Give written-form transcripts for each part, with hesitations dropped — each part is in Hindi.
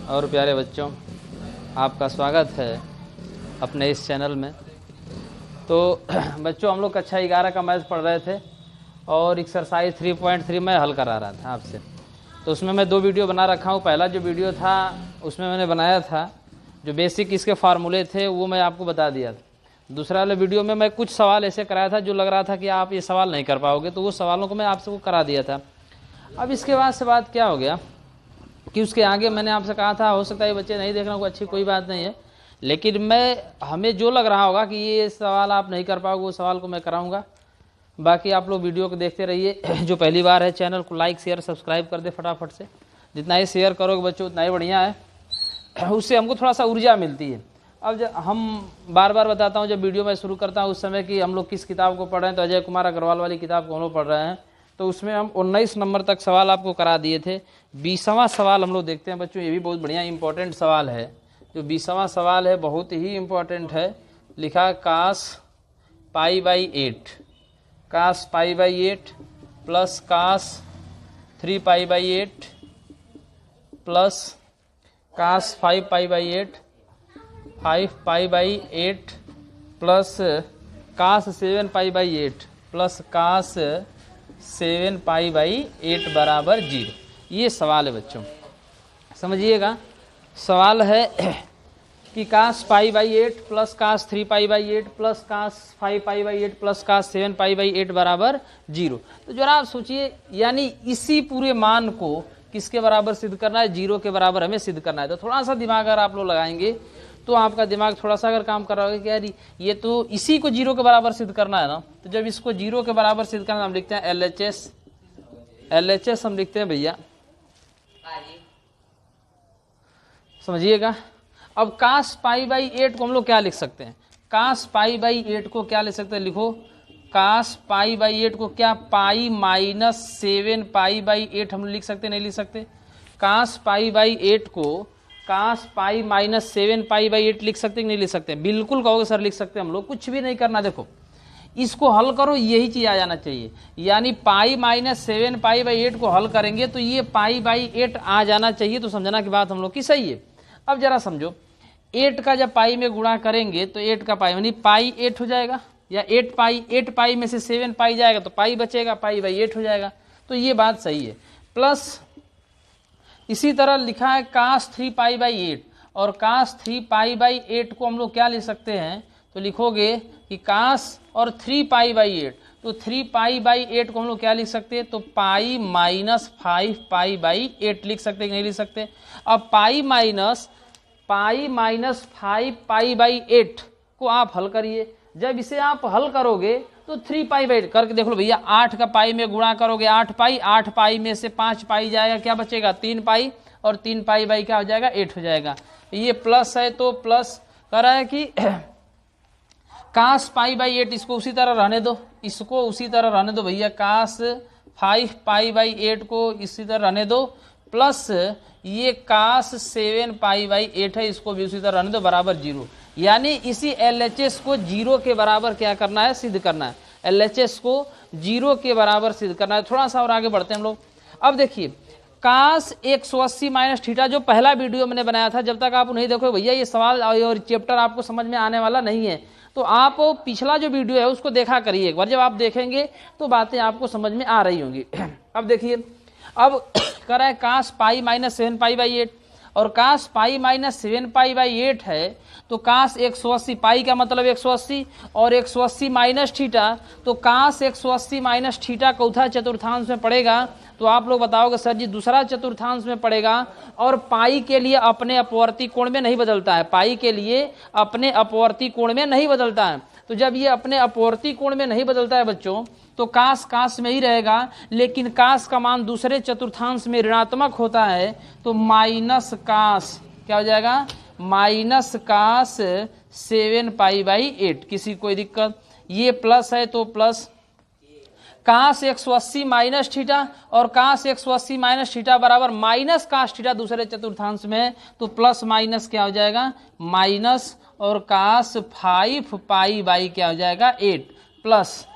और प्यारे बच्चों, आपका स्वागत है अपने इस चैनल में। तो बच्चों, हम लोग कक्षा 11 का मैथ पढ़ रहे थे और एक्सरसाइज 3.3 में हल करा रहा था आपसे। तो उसमें मैं 2 वीडियो बना रखा हूँ। पहला जो वीडियो था उसमें मैंने बनाया था जो बेसिक इसके फार्मूले थे वो मैं आपको बता दिया था। दूसरा वाले वीडियो में मैं कुछ सवाल ऐसे कराया था जो लग रहा था कि आप ये सवाल नहीं कर पाओगे, तो वो सवालों को मैं आपसे वो करा दिया था। अब इसके बाद से बात क्या हो गया कि उसके आगे मैंने आपसे कहा था, हो सकता है ये बच्चे नहीं देखना को अच्छी कोई बात नहीं है, लेकिन हमें जो लग रहा होगा कि ये सवाल आप नहीं कर पाओगे वो सवाल को मैं कराऊंगा। बाकी आप लोग वीडियो को देखते रहिए। जो पहली बार है चैनल को लाइक शेयर सब्सक्राइब कर दे फटाफट से। जितना ही शेयर करोगे बच्चों उतना ही बढ़िया है, उससे हमको थोड़ा सा ऊर्जा मिलती है। अब जब हम बार बार बताता हूँ, जब वीडियो मैं शुरू करता हूँ उस समय कि हम लोग किस किताब को पढ़ रहे हैं, तो अजय कुमार अग्रवाल वाली किताब को हम लोग पढ़ रहे हैं। तो उसमें हम 19 नंबर तक सवाल आपको करा दिए थे। 20वां सवाल हम लोग देखते हैं बच्चों। ये भी बहुत बढ़िया इंपॉर्टेंट सवाल है। जो 20वां सवाल है बहुत ही इंपॉर्टेंट है। लिखा cos π/8, cos π/8 plus cos 3π/8 plus cos 5π/8 plus cos 7π/8 plus cos 7π/8 बराबर 0। ये सवाल है बच्चों, समझिएगा। सवाल है कि cos π/8 plus cos 3π/8 plus cos 5π/8 plus cos 7π/8 बराबर 0। तो जरा आप सोचिए, यानी इसी पूरे मान को किसके बराबर सिद्ध करना है? 0 के बराबर हमें सिद्ध करना है। तो थोड़ा सा दिमाग अगर आप लोग लगाएंगे तो आपका दिमाग थोड़ा सा अगर काम कर रहा होगा कि यार ये तो इसी को 0 के बराबर सिद्ध करना है ना, तो जब इसको 0 के बराबर सिद्ध करना हम लिखते हैं LHS हम लिखते हैं भैया, समझिएगा। अब कास π/8 को हम लोग क्या लिख सकते हैं? कास π/8 को क्या लिख सकते हैं? लिखो कास π/8 को क्या पाई माइनस 7π/8 हम लिख सकते नहीं लिख सकते? कास π/8 को कास पाई माइनस 7π/8 लिख सकते कि नहीं लिख सकते? बिल्कुल कहोगे सर लिख सकते हम लोग, कुछ भी नहीं करना। देखो इसको हल करो, यही चीज आ जाना चाहिए। यानी पाई माइनस 7π/8 को हल करेंगे तो ये π/8 आ जाना चाहिए। तो समझना की बात हम लोग की सही है। अब जरा समझो, 8 का जब पाई में गुणा करेंगे तो 8 का पाई यानी π/8 हो जाएगा, या 8 पाई में से 7 पाई जाएगा तो पाई बचेगा, π/8 हो जाएगा। तो ये बात सही है। प्लस इसी तरह लिखा है कास 3π/8, और कास 3π/8 को हम लोग क्या लिख सकते हैं? तो लिखोगे कि कास और 3π/8, तो 3π/8 को हम लोग क्या लिख सकते हैं? तो पाई माइनस 5π/8 लिख सकते हैं कि नहीं लिख सकते? अब पाई माइनस 5π/8 को आप हल करिए। जब इसे आप हल करोगे तो 3π/8 करके देख लो भैया। 8 का पाई में गुणा करोगे 8 पाई, 8 पाई में से 5 पाई जाएगा, क्या बचेगा? 3 पाई, और 3 पाई बाई क्या हो जाएगा? 8 हो जाएगा। ये प्लस है तो प्लस कह रहा है कि कास π/8 इसको उसी तरह रहने दो, इसको उसी तरह रहने दो भैया। कास 5π/8 को इसी तरह रहने दो, प्लस ये कास 7π/8 है, इसको भी उसी तरह रहने दो, बराबर 0। यानी इसी LHS को 0 के बराबर क्या करना है? सिद्ध करना है। LHS को 0 के बराबर सिद्ध करना है। थोड़ा सा और आगे बढ़ते हैं हम लोग। अब देखिए कास 180 माइनस थीटा, जो पहला वीडियो मैंने बनाया था, जब तक आप नहीं देखो भैया ये सवाल और चैप्टर आपको समझ में आने वाला नहीं है। तो आप पिछला जो वीडियो है उसको देखा करिए एक बार। जब आप देखेंगे तो बातें आपको समझ में आ रही होंगी। अब देखिए, अब कर रहा है कास पाई माइनस 7π/8, और कास पाई माइनस 7π/8 है, तो कास 180, पाई का मतलब 180 और 180 माइनस थीटा, तो कास 180 माइनस थीटा चौथा चतुर्थांश में पड़ेगा। तो आप लोग बताओगे सर जी दूसरा चतुर्थांश में पड़ेगा, और पाई के लिए अपने अपवर्ती कोण में नहीं बदलता है। पाई के लिए अपने अपवर्ती कोण में नहीं बदलता है। तो जब ये अपने अपवर्ती कोण में नहीं बदलता है बच्चों, तो कास कास में ही रहेगा, लेकिन कास का मान दूसरे चतुर्थांश में ऋणात्मक होता है। तो माइनस कास क्या हो जाएगा? Minus cos 7π/8। किसी कोई दिक्कत? ये प्लस है तो प्लस कास 180 माइनस थीटा, और कास 180 माइनस थीटा बराबर माइनस कास थीटा दूसरे चतुर्थांश में, तो प्लस माइनस क्या हो जाएगा? माइनस, और कास 5π/8 क्या हो जाएगा? 8 प्लस।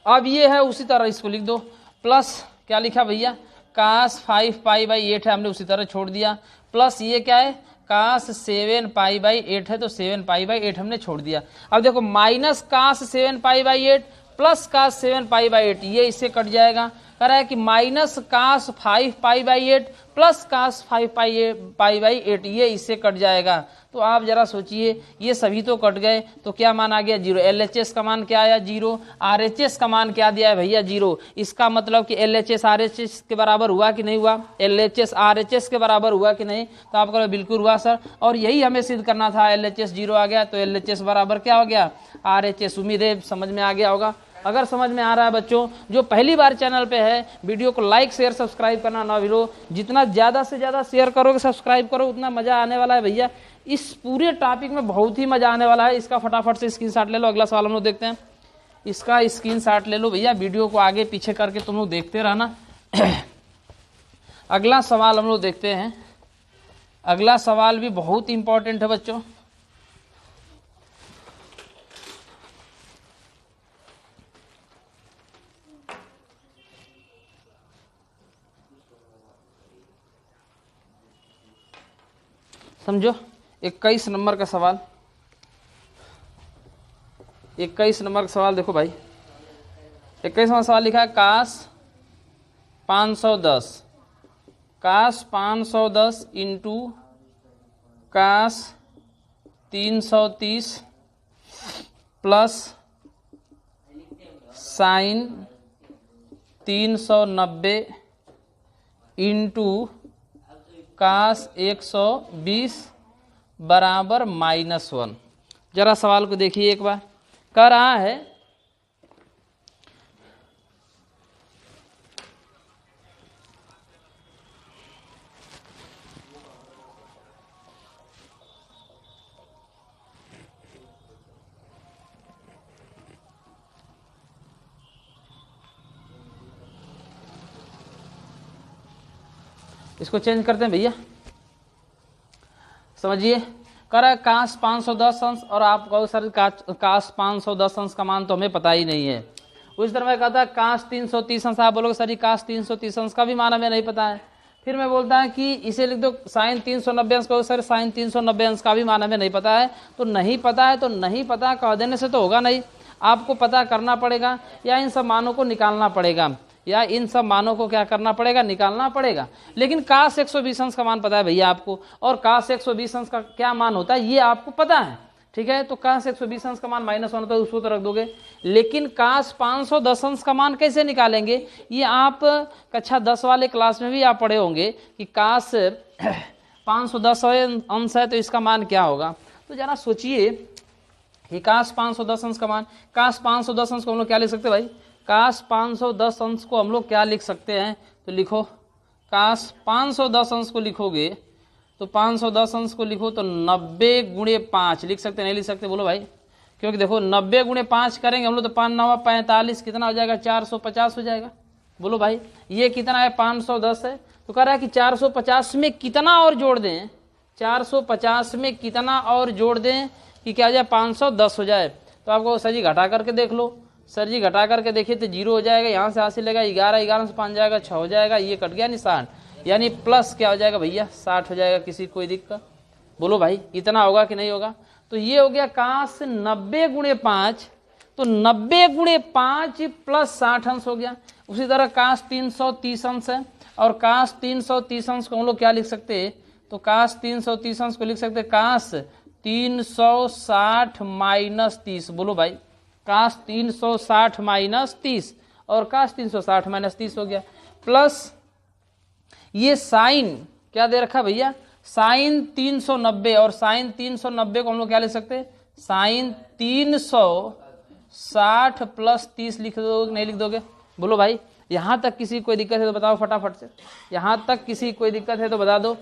अब ये है उसी तरह इसको लिख दो, प्लस क्या लिखा भैया? कास 5 पाई बाई 8 है, हमने उसी तरह छोड़ दिया, प्लस ये क्या है कास 7 पाई बाई 8 है, तो 7 पाई बाई 8 हमने छोड़ दिया। अब देखो minus cos 7 pi by 8 plus cos 7 pi by 8, ये इससे कट जाएगा। कह रहा है कि minus cos 5 pi by 8 plus cos 5 pi by 8, ये इससे कट जाएगा। तो आप जरा सोचिए, ये सभी तो कट गए, तो क्या मान आ गया 0। LHS का मान क्या आया 0, RHS का मान क्या दिया है भैया 0। इसका मतलब कि LHS RHS के बराबर हुआ कि नहीं हुआ, LHS RHS के बराबर हुआ कि नहीं, तो आप कहो बिल्कुल हुआ सर, और यही हमें सिद्ध करना था। LHS 0 आ गया तो LHS बराबर क्या हो गया RHS। उम्मीद है समझ में आ गया होगा। अगर समझ में आ रहा है बच्चों, जो पहली बार चैनल पे है, वीडियो को लाइक शेयर सब्सक्राइब करना ना भूलो। जितना ज़्यादा से ज़्यादा शेयर करोगे सब्सक्राइब करो, उतना मज़ा आने वाला है भैया। इस पूरे टॉपिक में बहुत ही मज़ा आने वाला है। इसका फटाफट से स्क्रीनशॉट ले लो। अगला सवाल हम लोग देखते हैं, इसका स्क्रीनशॉट ले लो भैया, वीडियो को आगे पीछे करके तुम लोग देखते रहना। अगला सवाल हम लोग देखते हैं। अगला सवाल भी बहुत इंपॉर्टेंट है बच्चों। समझो 21 नंबर का सवाल, 21 नंबर का सवाल देखो भाई। 21वां सवाल लिखा है cos 510 into cos 330 plus sine 390 into cos 120 बराबर -1। जरा सवाल को देखिए एक बार। कह रहा है इसको चेंज करते हैं भैया, समझिए। कह रहा है कास 510 अंश, और आप कहो सर कास 510 अंश का मान तो हमें पता ही नहीं है। उस तरह मैं कहता है कास 330 अंश, आप बोलोगे सर कास 330 अंश का भी मान हमें नहीं पता है। फिर मैं बोलता है कि इसे लिख दो साइन 390 अंश, कहो सर साइन 390 अंश का भी मान हमें नहीं पता है। तो नहीं पता है तो नहीं पता कह देने से तो होगा नहीं, आपको पता करना पड़ेगा, या इन सब मानों को निकालना पड़ेगा, या इन सब मानों को क्या करना पड़ेगा निकालना पड़ेगा। लेकिन कास 120 अंश का मान पता है भैया आपको, और कास 120 अंश का क्या मान होता है ये आपको पता है, ठीक है। तो कास 120 अंश का मान -1 होता है, उसको तो रख दोगे। लेकिन कास 510 अंश का मान कैसे निकालेंगे, ये आप कक्षा 10 वाले क्लास में भी आप पढ़े होंगे कि कास 510 अंश है तो इसका मान क्या होगा। तो जरा सोचिए कि कास 510 अंश का मान, कास 510 अंश को हम लोग क्या लिख सकते हैं भाई, कास 510 अंश को हम लोग क्या लिख सकते हैं, तो लिखो कास 510 अंश को लिखोगे तो 510 अंश को लिखो तो 90 गुणे 5 लिख सकते, नहीं लिख सकते बोलो भाई। क्योंकि देखो 90 गुणे 5 करेंगे हम लोग तो 5 9 45, कितना हो जाएगा 450 हो जाएगा। बोलो भाई ये कितना है 510 है, तो कह रहा है कि 450 में कितना और जोड़ दें, 450 में कितना और जोड़ दें कि क्या हो जाए 510 हो जाए। तो आपको सर जी घटा करके देख लो, सर जी घटा करके देखिए तो 0 हो जाएगा, यहाँ से हासिल लेगा 11, 11 से 5 जाएगा 6 हो जाएगा, ये कट गया निशान, यानी प्लस क्या हो जाएगा भैया 60 हो जाएगा। किसी कोई दिक्कत बोलो भाई इतना होगा कि नहीं होगा। तो ये हो गया कास 90 गुणे 5, तो 90 गुणे 5 प्लस 60 अंश हो गया। उसी तरह कास 330 अंश है, और कास 330 अंश को हम लोग क्या लिख सकते हैं, तो कास 330 अंश को लिख सकते हैं कास 360 माइनस 30। बोलो भाई कास 360 माइनस 30, और कास 360 माइनस 30 हो गया, प्लस ये साइन क्या दे रखा भैया साइन 390, और साइन 390 को हम लोग क्या लिख सकते हैं, साइन 360 प्लस 30 लिख दोगे नहीं लिख दोगे। बोलो भाई यहाँ तक किसी कोई दिक्कत है तो बताओ फटाफट से, यहाँ तक किसी कोई दिक्कत है तो बता दो।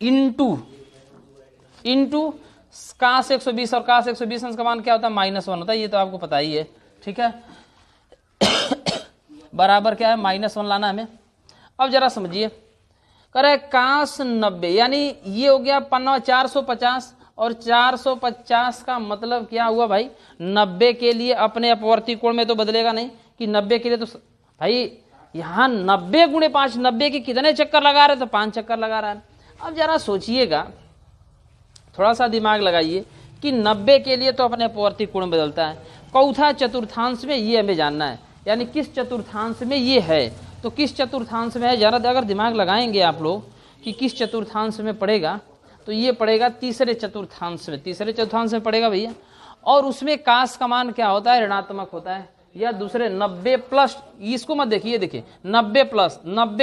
इंटू कास 120, और कास 120 अंश का मान क्या होता है -1 होता है, ये तो आपको पता ही है, ठीक है। बराबर क्या है -1 लाना हमें। अब जरा समझिए, कह रहा है कास 90, यानी ये हो गया 450, और 450 का मतलब क्या हुआ भाई 90 के लिए अपने अपवर्ती कोण में तो बदलेगा नहीं, कि 90 के लिए तो भाई यहाँ 90 गुणे 5, 90 के कितने चक्कर लगा रहे? तो 5 चक्कर लगा रहा है। अब जरा सोचिएगा, थोड़ा सा दिमाग लगाइए कि 90 के लिए तो अपने अपवर्ती कोण बदलता है, चौथा चतुर्थांश में ये हमें जानना है, यानी किस चतुर्थांश में ये है, तो किस चतुर्थांश में है। जरा अगर दिमाग लगाएंगे आप लोग कि किस चतुर्थांश में पड़ेगा, तो ये पड़ेगा तीसरे चतुर्थांश में, तीसरे चतुर्थांश में पड़ेगा भैया। और उसमें काश का मान क्या होता है? ऋणात्मक होता है, या दूसरे 90 प्लस, इसको मत देखिए, देखिए 90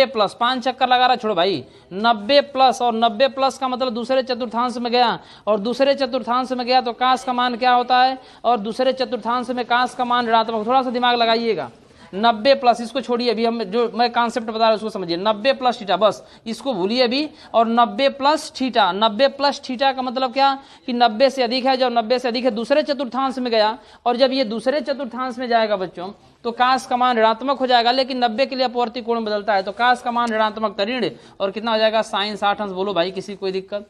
प्लस 5 चक्कर लगा रहा, छोड़ो भाई, 90 प्लस, और 90 प्लस का मतलब दूसरे चतुर्थांश में गया, और दूसरे चतुर्थांश में गया तो काश का मान क्या होता है? और दूसरे चतुर्थांश में काश का मान ऋणात्मक। थोड़ा सा दिमाग लगाइएगा, 90 प्लस, इसको छोड़िए, अभी हम जो मैं कॉन्सेप्ट बता रहा हूँ उसको समझिए। 90 प्लस थीटा, बस इसको भूलिए अभी, और 90 प्लस थीटा, 90 प्लस थीटा का मतलब क्या कि 90 से अधिक है, जब 90 से अधिक है दूसरे चतुर्थांश में गया, और जब ये दूसरे चतुर्थांश में जाएगा बच्चों तो काश का मान ऋणात्मक हो जाएगा, लेकिन 90 के लिए अपवर्ती कोण बदलता है, तो काश का मान ऋणात्मक ऋण, और कितना हो जाएगा? साइन 60 अंश। बोलो भाई, किसी कोई दिक्कत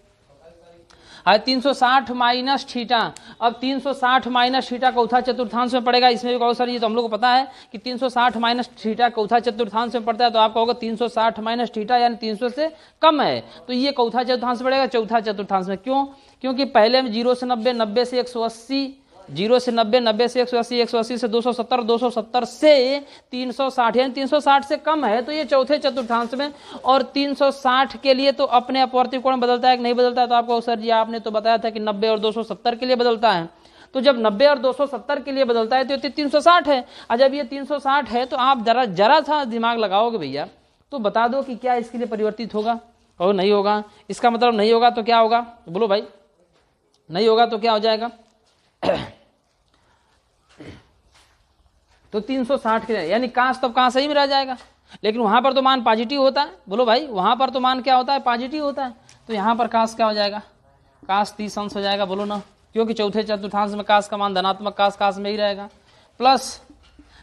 है? 360 माइनस थीटा। अब 360 माइनस थीटा चौथा चतुर्थांश में पड़ेगा। इसमें भी कहो सर ये तो हम लोग को पता है कि 360 माइनस थीटा चौथा चतुर्थांश में पड़ता है, तो आप कहोगे 360 माइनस थीटा यानी 300 से कम है, तो ये चौथा चतुर्थांश पड़ेगा, चौथा चतुर्थांश में। क्यों? क्योंकि पहले में 0 से 90, 90 से 180, 0 से 90, 90 से 180, 180 से 270, 270 से 360, यानी 360 से कम है, तो ये चौथे चतुर्थांश में। और 360 के लिए तो अपने अपवर्ती कोण बदलता है कि नहीं बदलता है? तो आपको सर जी आपने तो बताया था कि 90 और 270 के लिए बदलता है, तो जब 90 और 270 के लिए बदलता है तो ये 360 है। और जब ये 360 है तो आप जरा सा दिमाग लगाओगे भैया, तो बता दो कि क्या इसके लिए परिवर्तित होगा और नहीं होगा। इसका मतलब नहीं होगा तो क्या होगा? बोलो भाई, नहीं होगा तो क्या हो जाएगा? तो 360 के, यानी काश तब कहाँ सही में रह जाएगा, लेकिन वहां पर तो मान पॉजिटिव होता है। बोलो भाई, वहां पर तो मान क्या होता है? पॉजिटिव होता है। तो यहाँ पर काश क्या हो जाएगा? काश 30 अंश हो जाएगा। बोलो ना, क्योंकि चौथे चतुर्थांश में काश का मान धनात्मक काश में ही रहेगा। प्लस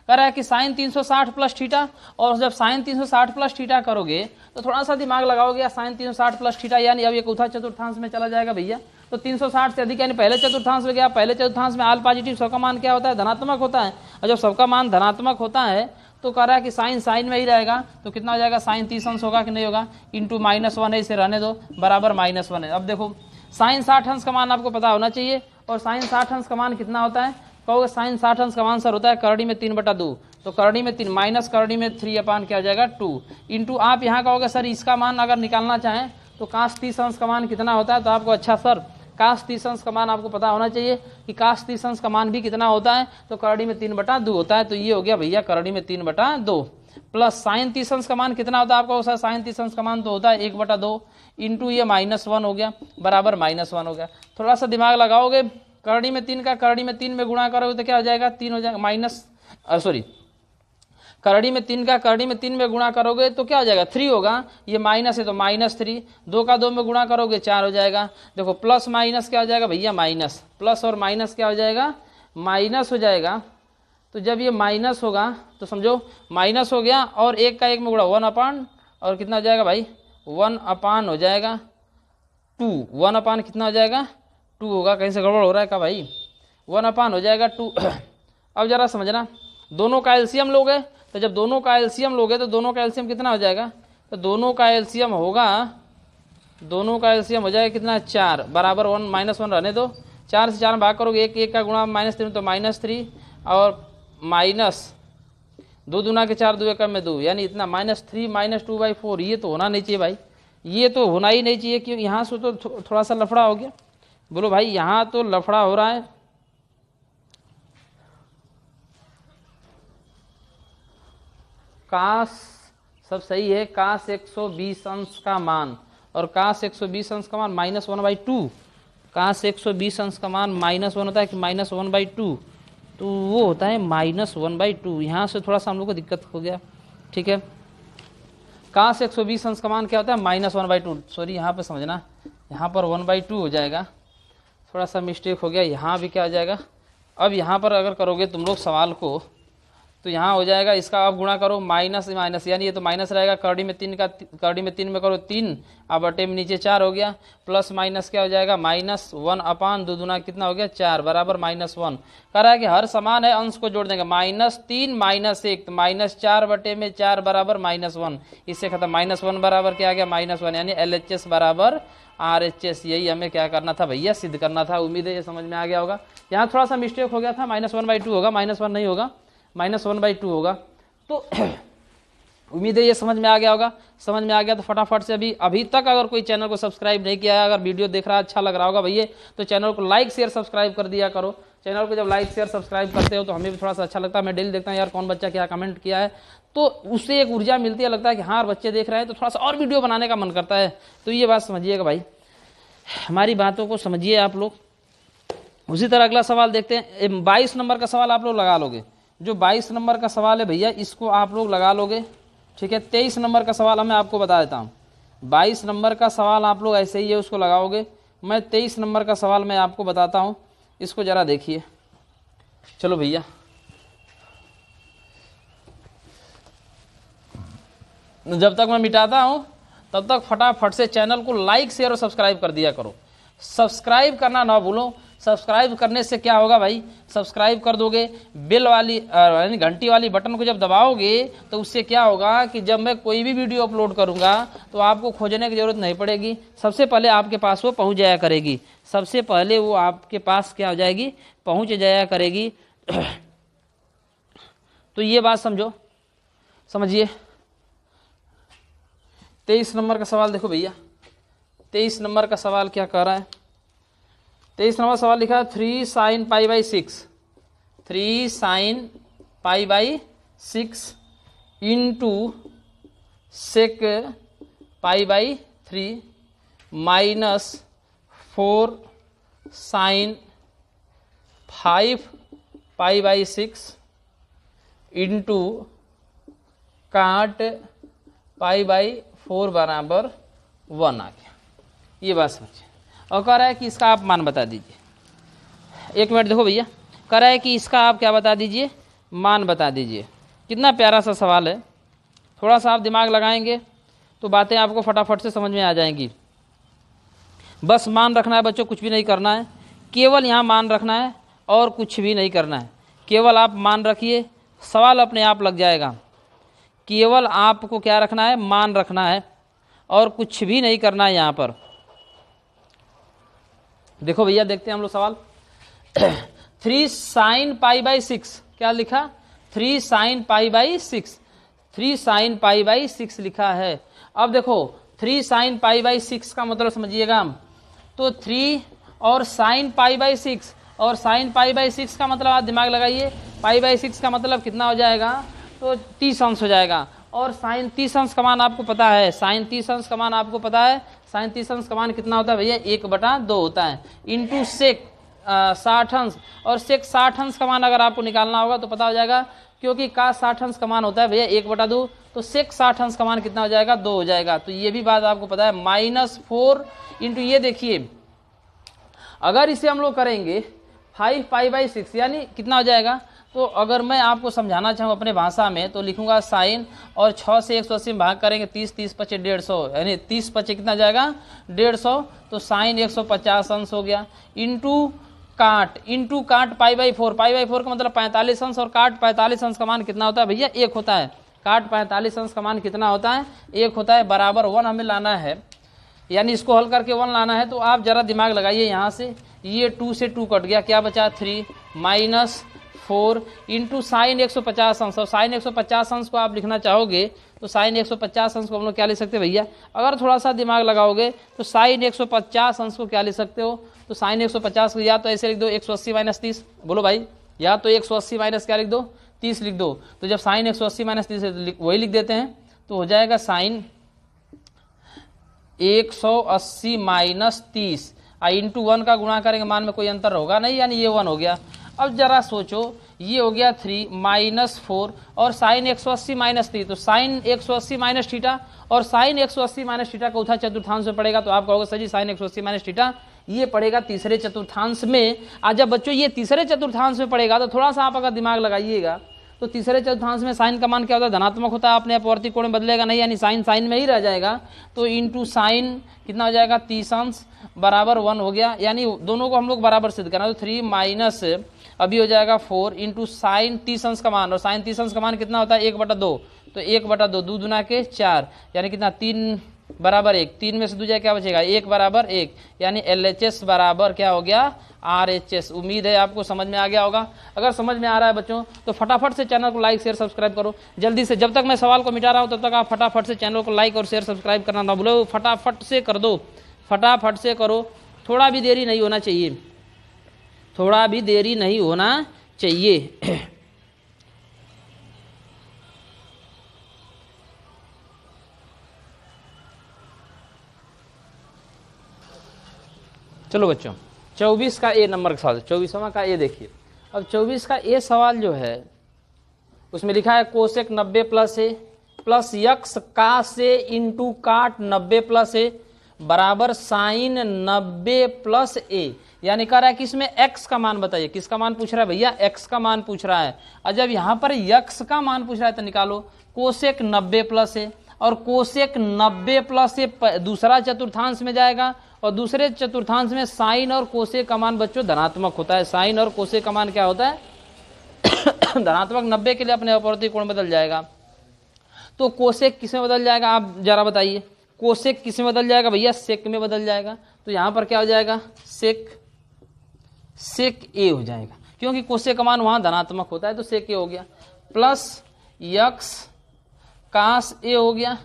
कह रहा है कि साइन 360 प्लस थीटा, और जब साइन 360 प्लस थीटा करोगे तो थोड़ा सा दिमाग लगाओगे, साइन 360 प्लस थीटा यानी अब ये चौथा चतुर्थांश में चला जाएगा भैया, तो 360 से अधिक यानी पहले चतुर्थांश में गया। पहले चतुर्थांश में आल पॉजिटिव, सबका मान क्या होता है? धनात्मक होता है। और जब सबका मान धनात्मक होता है तो कह रहा है कि साइन में ही रहेगा, तो कितना हो जाएगा? साइन 30 अंश होगा कि नहीं होगा? इंटू -1 है, इसे रहने दो, बराबर -1 है। अब देखो साइन 60 अंश का मान आपको पता होना चाहिए, और साइन 60 अंश का मान कितना होता है? कहोगे साइन 60 अंश का मान सर होता है करड़ी में 3/2, तो करड़ी में 3 माइनस करड़ी में 3 अपान क्या हो जाएगा? 2 इंटू, आप यहाँ कहोगे सर इसका मान अगर निकालना चाहें तो काश 30 अंश का मान कितना होता है? तो आपको अच्छा सर काश 30 अंश का मान आपको पता होना चाहिए कि काश 30 अंश का मान भी कितना होता है? तो करड़ी में 3/2 होता है। तो ये हो गया भैया करड़ी में 3/2, प्लस साइन 30 अंश का मान कितना होता है? आपको सर साइन 30 अंश का मान तो होता है 1/2 इंटू ये -1 हो गया, बराबर -1 हो गया। थोड़ा सा दिमाग लगाओगे, करड़ी में 3 का करड़ी में 3 में गुणा करोगे तो क्या हो जाएगा? 3 हो जाएगा, करड़ी में 3 का करड़ी में 3 में गुणा करोगे तो क्या हो जाएगा? 3 होगा, ये माइनस है तो -3, 2 का 2 में गुणा करोगे 4 हो जाएगा। देखो प्लस माइनस क्या हो जाएगा भैया? माइनस, प्लस और माइनस क्या हो जाएगा? माइनस हो जाएगा। तो जब ये माइनस होगा तो समझो माइनस हो गया, और 1 का 1 में गुणा 1 अपान, और कितना हो जाएगा भाई? 1 अपान हो जाएगा 2, 1 अपान कितना हो जाएगा? 2 होगा। कहीं से गड़बड़ हो रहा है क्या भाई? 1 अपान हो जाएगा 2। अब जरा समझना, दोनों का एलसीएम लोगे, तो जब दोनों का एलसीएम लोगे तो दोनों का एलसीएम कितना हो जाएगा? तो दोनों का एलसीएम होगा, दोनों का एलसीएम हो जाएगा कितना? 4, बराबर 1 -1 रहने दो। 4 से 4 में भाग करोगे, 1 का गुणा -3 तो -3, और माइनस 2 दूना के 4, 2 एकम में 2, यानी इतना -3 -2/4। ये तो होना नहीं चाहिए भाई, ये तो होना ही नहीं चाहिए, क्यों? यहाँ से तो थोड़ा सा लफड़ा हो गया। बोलो भाई, यहाँ तो लफड़ा हो रहा है। काश सब सही है, काश 120 अंश का मान, और काश 120 अंश का मान -1/2, काश 120 अंश का मान -1 होता है कि -1/2, तो वो होता है -1/2। यहाँ से थोड़ा सा हम लोग को दिक्कत हो गया, ठीक है। काश 120 अंश का मान क्या होता है? -1/2, सॉरी यहाँ पे समझना, यहाँ पर 1/2 हो जाएगा, थोड़ा सा मिस्टेक हो गया। यहाँ भी क्या हो जाएगा? अब यहाँ पर अगर करोगे तुम लोग सवाल को, तो यहाँ हो जाएगा, इसका आप गुणा करो माइनस माइनस, यानी ये तो माइनस रहेगा, करड़ी में 3 का, करड़ी में 3 में करो 3, अब बटे में नीचे 4 हो गया, प्लस माइनस क्या हो जाएगा -1 अपान 2 दूना कितना हो गया 4 बराबर -1। कह रहा है कि हर समान है, अंश को जोड़ देंगे, -3 -1 तो -4 बटे में 4 बराबर -1, इससे खत्म, -1 बराबर क्या आ गया -1, यानी LHS बराबर RHS। यही हमें क्या करना था भैया, सिद्ध करना था। उम्मीद है ये समझ में आ गया होगा। यहाँ थोड़ा सा मिस्टेक हो गया था, -1/2 होगा, -1 नहीं होगा, -1/2 होगा। तो उम्मीद है ये समझ में आ गया होगा। समझ में आ गया तो फटाफट से अभी तक अगर कोई चैनल को सब्सक्राइब नहीं किया है, अगर वीडियो देख रहा है अच्छा लग रहा होगा भैया, तो चैनल को लाइक शेयर सब्सक्राइब कर दिया करो। चैनल को जब लाइक शेयर सब्सक्राइब करते हो तो हमें भी थोड़ा सा अच्छा लगता है। मैं डेली देखता हूँ यार कौन बच्चा क्या कमेंट किया है, तो उससे एक ऊर्जा मिलती है, लगता है कि हाँ बच्चे देख रहे हैं तो थोड़ा सा और वीडियो बनाने का मन करता है। तो ये बात समझिएगा भाई, हमारी बातों को समझिए आप लोग। उसी तरह अगला सवाल देखते हैं। 22 नंबर का सवाल आप लोग लगा लोगे, जो 22 नंबर का सवाल है भैया इसको आप लोग लगा लोगे, ठीक है। 23 नंबर का सवाल मैं आपको बता देता हूँ। 22 नंबर का सवाल आप लोग ऐसे ही है उसको लगाओगे। मैं 23 नंबर का सवाल मैं आपको बताता हूँ, इसको जरा देखिए। चलो भैया, जब तक मैं मिटाता हूँ तब तक फटाफट से चैनल को लाइक शेयर और सब्सक्राइब कर दिया करो। सब्सक्राइब करना ना भूलो। सब्सक्राइब करने से क्या होगा भाई, सब्सक्राइब कर दोगे, बेल वाली यानी घंटी वाली बटन को जब दबाओगे तो उससे क्या होगा कि जब मैं कोई भी वीडियो अपलोड करूंगा तो आपको खोजने की जरूरत नहीं पड़ेगी, सबसे पहले आपके पास वो पहुंच जाया करेगी। सबसे पहले वो आपके पास क्या हो जाएगी, पहुंच जाया करेगी। तो ये बात समझो, समझिए। 23 नंबर का सवाल देखो भैया। 23 नंबर का सवाल क्या कह रहा है। 23 नंबर सवाल लिखा है 3 sin π/6, 3 sin π/6 into sec π/3 minus 4 sin 5 π/6 into cot π/4 बराबर 1 आ गया। ये बात समझिए। और कह रहा है कि इसका आप मान बता दीजिए। एक मिनट देखो भैया, कह रहा है कि इसका आप क्या बता दीजिए, मान बता दीजिए। कितना प्यारा सा सवाल है। थोड़ा सा आप दिमाग लगाएंगे तो बातें आपको फटाफट से समझ में आ जाएंगी। बस मान रखना है बच्चों, कुछ भी नहीं करना है, केवल यहाँ मान रखना है और कुछ भी नहीं करना है। केवल आप मान रखिए, सवाल अपने आप लग जाएगा। केवल आपको क्या रखना है, मान रखना है और कुछ भी नहीं करना है यहाँ पर। देखो भैया, देखते हैं हम लोग सवाल। 3 sin π/6 क्या लिखा, 3 sin π/6, 3 sin π/6 लिखा है। अब देखो 3 sin π/6 का मतलब समझिएगा हम, तो 3 और sin π/6 और sin π/6 का मतलब आप दिमाग लगाइए, π/6 का मतलब कितना हो जाएगा, तो 30 अंश हो जाएगा। और साइन 30 अंश का मान आपको पता है, साइन 30 अंश का मान आपको पता है, साइन 30 अंश का मान कितना होता है भैया, 1/2 होता है, इंटू सेक 60 अंश। और सेक 60 अंश का मान अगर आपको निकालना होगा तो पता हो जाएगा, क्योंकि का 60 अंश का मान होता है भैया 1/2, तो सेक 60 अंश का मान कितना हो जाएगा, 2 हो जाएगा। तो ये भी बात आपको पता है, -4 इंटू ये देखिए, अगर इसे हम लोग करेंगे 5 π/6 यानी कितना हो जाएगा, तो अगर मैं आपको समझाना चाहूँ अपने भाषा में तो लिखूंगा साइन, और 6 से 180 में भाग करेंगे 30, 30 पचे 150, यानी 30 पचे कितना जाएगा 150, तो साइन 150 अंश हो गया, इंटू काट π/4, π/4 का मतलब 45 अंश, और काट 45 अंश का मान कितना होता है भैया, 1 होता है। काट 45 अंश का मान कितना होता है, 1 होता है, बराबर 1 हमें लाना है, यानी इसको हल करके 1 लाना है। तो आप जरा दिमाग लगाइए, यहाँ से ये 2 से 2 कट गया, क्या बचा 3 -4 इंटू साइन 150 अंश। और साइन 150 अंश को आप लिखना चाहोगे तो साइन 150 अंश को हम लोग क्या लिख सकते हैं भैया, अगर थोड़ा सा दिमाग लगाओगे तो साइन 150 अंश को क्या लिख सकते हो, तो साइन 150 को या तो ऐसे लिख दो 180 - 30, बोलो भाई, या तो 180 माइनस क्या लिख दो 30 लिख दो। तो जब साइन 180 - 30 वही लिख देते हैं तो हो जाएगा साइन 180 - 30 इंटू 1 का गुणा करेंगे, मान में कोई अंतर होगा नहीं, यानी ये 1 हो गया। अब जरा सोचो, ये हो गया 3 -4 और साइन 180 - 30, तो साइन 180 माइनस थीटा, और साइन 180 माइनस थीटा का उठा चतुर्थांश में पड़ेगा, तो आप कहोगे सर जी साइन 180 माइनस थीटा ये पड़ेगा तीसरे चतुर्थांश में। आज जब बच्चों ये तीसरे चतुर्थांश में पड़ेगा तो थोड़ा सा आप अगर दिमाग लगाइएगा तो तीसरे चतुर्थांश में साइन का मान क्या होता है, धनात्मक होता है, अपने अपवर्ती कोण में बदलेगा नहीं, यानी साइन साइन में ही रह जाएगा। तो इंटू साइन कितना हो जाएगा 30 अंश बराबर 1 हो गया, यानी दोनों को हम लोग बराबर सिद्ध करना। तो 3 माइनस अभी हो जाएगा 4 इंटू साइन 30 अंश का मान, और साइन 30 अंश का मान कितना होता है 1/2, तो 1/2 2 दूना के 4, यानी कितना 3 बराबर 1, 3 में से 2 जाए क्या बचेगा 1 बराबर 1, यानी LHS बराबर क्या हो गया RHS। उम्मीद है आपको समझ में आ गया होगा। अगर समझ में आ रहा है बच्चों तो फटाफट से चैनल को लाइक शेयर सब्सक्राइब करो जल्दी से। जब तक मैं सवाल को मिटा रहा हूं तब तक आप फटाफट से चैनल को लाइक और शेयर सब्सक्राइब करना ना भूलो, फटाफट से कर दो, फटाफट से करो, थोड़ा भी देरी नहीं होना चाहिए, थोड़ा भी देरी नहीं होना चाहिए। चलो बच्चों 24 का ए नंबर का सवाल, 24वां का ए देखिए। अब 24 का ए सवाल जो है उसमें लिखा है कोसेक 90 प्लस ए प्लस यक्स का से इंटू काट 90 प्लस ए बराबर साइन 90 प्लस ए, यानी कह रहा है कि इसमें एक्स का मान बताइए। किसका मान पूछ रहा है भैया, एक्स का मान पूछ रहा है। और जब यहाँ पर यक्स का मान पूछ रहा है तो निकालो कोसेक 90 प्लस ए, और कोसेक 90 प्लस ए दूसरा चतुर्थांश में जाएगा, और दूसरे चतुर्थांश में साइन और कोसेक का मान बच्चों धनात्मक होता है। साइन और कोसेक का मान क्या होता है धनात्मक। 90 के लिए अपने अपवर्ती कोण बदल जाएगा। तो कोसेक किस में बदल जाएगा आप जरा बताइए, कोसेक किस में बदल जाएगा भैया, सेक में बदल जाएगा। तो यहां पर क्या हो जाएगा सेक ए हो जाएगा, क्योंकि कोसेक का मान वहां धनात्मक होता है, तो सेक ए हो गया। प्लस यक्स कास ए हो गया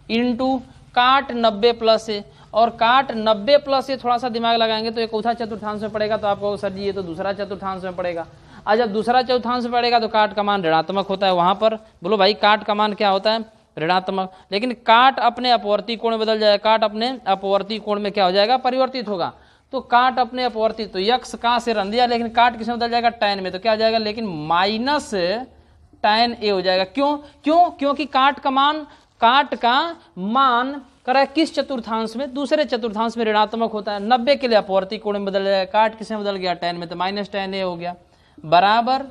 इंटू काट 90 प्लस ए, और काट 90 प्लस ए थोड़ा सा दिमाग लगाएंगे तो एक चौथा चतुर्थांश में पड़ेगा, तो आपको सर जी ये तो दूसरा चतुर्थांश में पड़ेगा। और जब दूसरा चतुर्थांश में पड़ेगा तो काट का मान ऋणात्मक होता है। वहां पर बोलो भाई काट का मान क्या होता है ऋणात्मक, लेकिन काट अपने अपवर्ती कोण में बदल जाएगा, काट अपने अपवर्ती कोण में क्या हो जाएगा परिवर्तित होगा। तो काट अपने अपवर्ती, तो यक्स का से रन दिया, लेकिन काट किसमें बदल जाएगा टैन में, तो क्या हो जाएगा लेकिन माइनस टैन ए हो जाएगा। क्योंकि काट का मान करा किस चतुर्थांश में, दूसरे चतुर्थांश में ऋणात्मक होता है। 90 के लिए अपवर्ती कोण में बदल जाएगा, काट किस में बदल गया टैन में, तो माइनस टैन ए हो गया बराबर।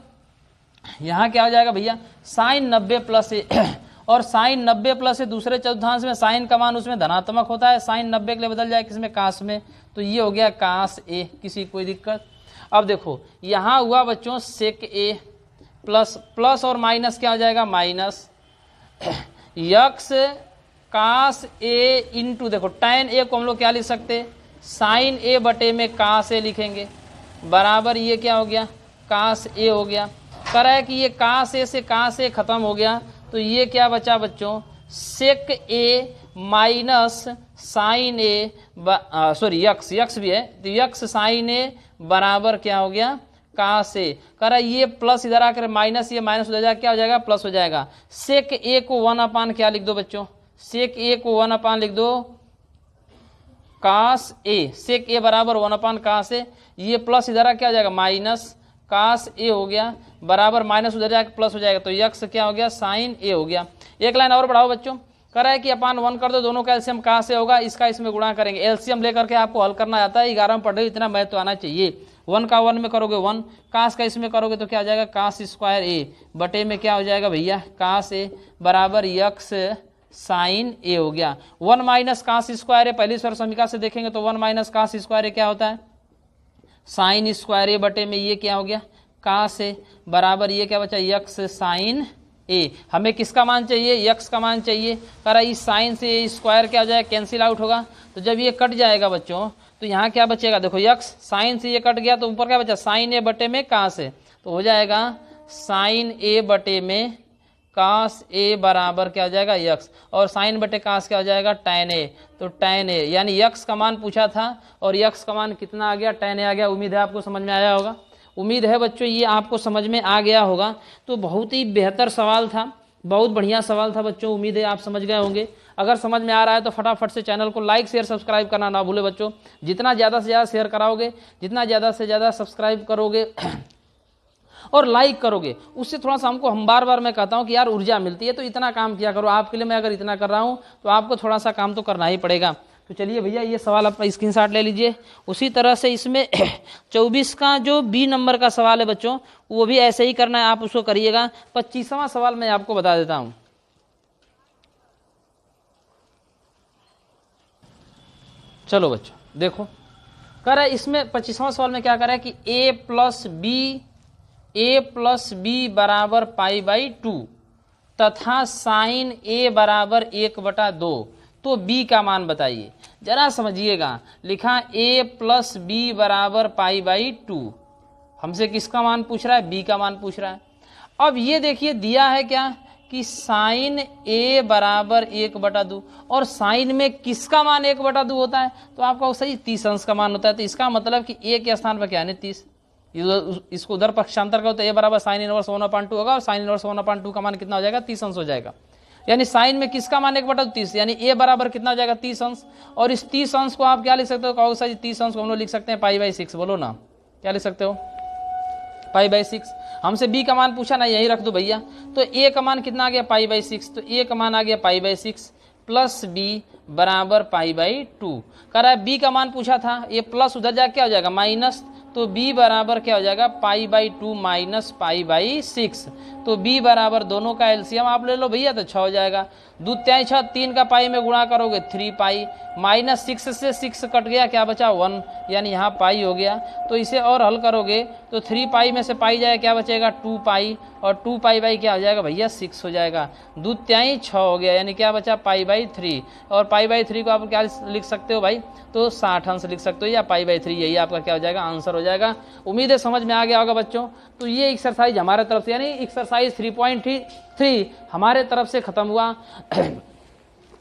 यहां क्या हो जाएगा भैया साइन 90 प्लस ए, और साइन 90 प्लस ए दूसरे चतुर्थांश में साइन का मान उसमें धनात्मक होता है, साइन 90 के लिए बदल जाए किसमें कास में, तो ये हो गया कास ए। किसी कोई दिक्कत। अब देखो यहां हुआ बच्चों सेक ए प्लस और माइनस क्या हो जाएगा माइनस यक्स कास ए इंटू, देखो टैन ए को हम लोग क्या लिख सकते साइन ए बटे में कास ए लिखेंगे बराबर, ये क्या हो गया कास ए हो गया। कह रहा है कि ये कास ए से कास ए खत्म हो गया, तो ये क्या बचा बच्चों सेक ए माइनस साइन ए, सॉरी यक्स भी है, तो यक्स साइन ए बराबर क्या हो गया कास ए। कह रहा है ये प्लस इधर आकर माइनस, ये माइनस हो जाएगा क्या हो जाएगा प्लस हो जाएगा। सेक ए को 1 क्या लिख दो बच्चों, सेक ए को 1 लिख दो कास ए, सेक ए बराबर 1 कास ए, ये प्लस इधर क्या हो जाएगा माइनस कास ए हो गया बराबर, माइनस उधर जाकर प्लस हो जाएगा, तो यक्स क्या हो गया साइन ए हो गया। एक लाइन और बढ़ाओ बच्चों, कह रहा है कि अपान 1 कर दो, दोनों का एलसीएम कहाँ से होगा, इसका इसमें गुणा करेंगे। एलसीएम लेकर के आपको हल करना आता है, 11 में पढ़ रहे हो, इतना मैथ तो आना चाहिए। 1 का 1 में करोगे 1, कास का इसमें करोगे तो क्या हो जाएगा कास स्क्वायर ए बटे में क्या हो जाएगा भैया कास ए बराबर यक्स साइन ए हो गया। 1 माइनस कास स्क्वायर ए, पहली स्वर समीकरण से देखेंगे तो 1 माइनस कास स्क्वायर ए क्या होता है साइन स्क्वायर ए बटे में ये क्या हो गया कास ए बराबर, ये क्या बचा यक्स साइन ए। हमें किसका मान चाहिए यक्स का मान चाहिए। कह रहा है इस साइन से स्क्वायर क्या हो जाएगा कैंसिल आउट होगा, तो जब ये कट जाएगा बच्चों तो यहाँ क्या बचेगा, देखो यक्स साइन से ये कट गया तो ऊपर क्या बचा साइन ए बटे में कास ए, तो हो जाएगा साइन ए बटे में कास ए बराबर क्या हो जाएगा यक्स, और साइन बटे कास क्या हो जाएगा टैन ए, तो टैन ए यानी यक्स का मान पूछा था और यक्स का मान कितना आ गया टैन ए आ गया। उम्मीद है आपको समझ में आया होगा, उम्मीद है बच्चों ये आपको समझ में आ गया होगा। तो बहुत ही बेहतर सवाल था, बहुत बढ़िया सवाल था बच्चों, उम्मीद है आप समझ गए होंगे। अगर समझ में आ रहा है तो फटाफट से चैनल को लाइक शेयर सब्सक्राइब करना ना भूले बच्चों। जितना ज़्यादा से ज़्यादा शेयर कराओगे, जितना ज़्यादा से ज़्यादा सब्सक्राइब करोगे और लाइक करोगे, उससे थोड़ा सा हमको, हम बार बार मैं कहता हूँ कि यार ऊर्जा मिलती है, तो इतना काम किया करो। आपके लिए मैं अगर इतना कर रहा हूँ तो आपको थोड़ा सा काम तो करना ही पड़ेगा। तो चलिए भैया ये सवाल आप स्क्रीनशॉट ले लीजिए। उसी तरह से इसमें 24 का जो बी नंबर का सवाल है बच्चों, वो भी ऐसे ही करना है, आप उसको करिएगा। 25वां सवाल मैं आपको बता देता हूं। चलो बच्चों देखो, कह रहा है इसमें 25वां सवाल में क्या कर रहा है कि a प्लस बी बराबर पाई बाई 2 तथा साइन a बराबर 1/2, तो b का मान बताइए। जरा समझिएगा, लिखा a प्लस बी बराबर पाई बाई 2, हमसे किसका मान पूछ रहा है? b का मान पूछ रहा है। अब ये देखिए दिया है क्या कि साइन a बराबर 1/2, और साइन में किसका मान 1/2 होता है? तो आपका सही 30 अंश का मान होता है। तो इसका मतलब कि a के स्थान पर क्या है 30, इसको उधर पक्षांतर करो तो a बराबर साइन इनवर्स 1/2 होगा, और साइन इनवर्स 1/2 का मान कितना हो जाएगा? 30 अंश हो जाएगा। यानी साइन में किसका मान 1/2 30, यानी a बराबर कितना हो जाएगा? 30 अंश। और इस 30 अंश को आप क्या लिख सकते हो? कहोगे सर 30 अंश को हम लोग लिख सकते हैं पाई बाई 6, बोलो ना क्या लिख सकते हो? Pi by 6। हमसे b का मान पूछा ना, यही रख दो भैया। तो a का मान कितना आ गया? Pi by 6। तो a का मान आ गया पाई बाई 6 प्लस b बराबर पाई बाई 2। कह रहा है b का मान पूछा था, ये प्लस उधर जाके क्या हो जाएगा? माइनस। तो b बराबर क्या हो जाएगा? Pi by 2 minus pi by 6। तो b बराबर दोनों का एलसीएम आप ले लो भैया, तो 6 हो जाएगा। 2 3 6, 3 का पाई में गुणा करोगे 3 पाई, माइनस 6 से 6 कट गया, क्या बचा? 1, यानी यहाँ पाई हो गया। तो इसे और हल करोगे तो 3 पाई में से पाई जाएगा, क्या बचेगा? 2 पाई, और 2 पाई बाई क्या हो जाएगा भैया? 6 हो जाएगा। 2 3 6 हो गया, यानी क्या बचा? Pi by 3। और पाई बाई 3 को आप क्या लिख सकते हो भाई? तो 60 अंश लिख सकते हो, या पाई बाई 3, यही आपका क्या हो जाएगा? आंसर हो जाएगा। उम्मीद है समझ में आ गया होगा बच्चों। तो ये एक्सरसाइज हमारे तरफ से, यानी एक्सरसाइज 3.3 हमारे तरफ से खत्म हुआ।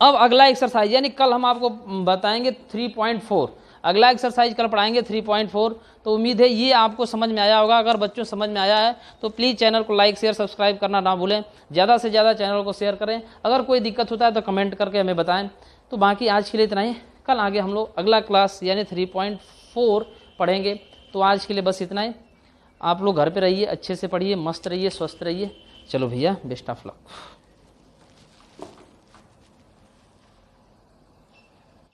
अब अगला एक्सरसाइज, यानी कल हम आपको बताएंगे 3.4, अगला एक्सरसाइज कल पढ़ाएंगे 3.4। तो उम्मीद है ये आपको समझ में आया होगा। अगर बच्चों समझ में आया है तो प्लीज़ चैनल को लाइक शेयर सब्सक्राइब करना ना भूलें, ज़्यादा से ज़्यादा चैनल को शेयर करें। अगर कोई दिक्कत होता है तो कमेंट करके हमें बताएं। तो बाकी आज के लिए इतना ही, कल आगे हम लोग अगला क्लास यानी 3.4 पढ़ेंगे। तो आज के लिए बस इतना ही। आप लोग घर पे रहिए, अच्छे से पढ़िए, मस्त रहिए, स्वस्थ रहिए। चलो भैया, बेस्ट ऑफ लक।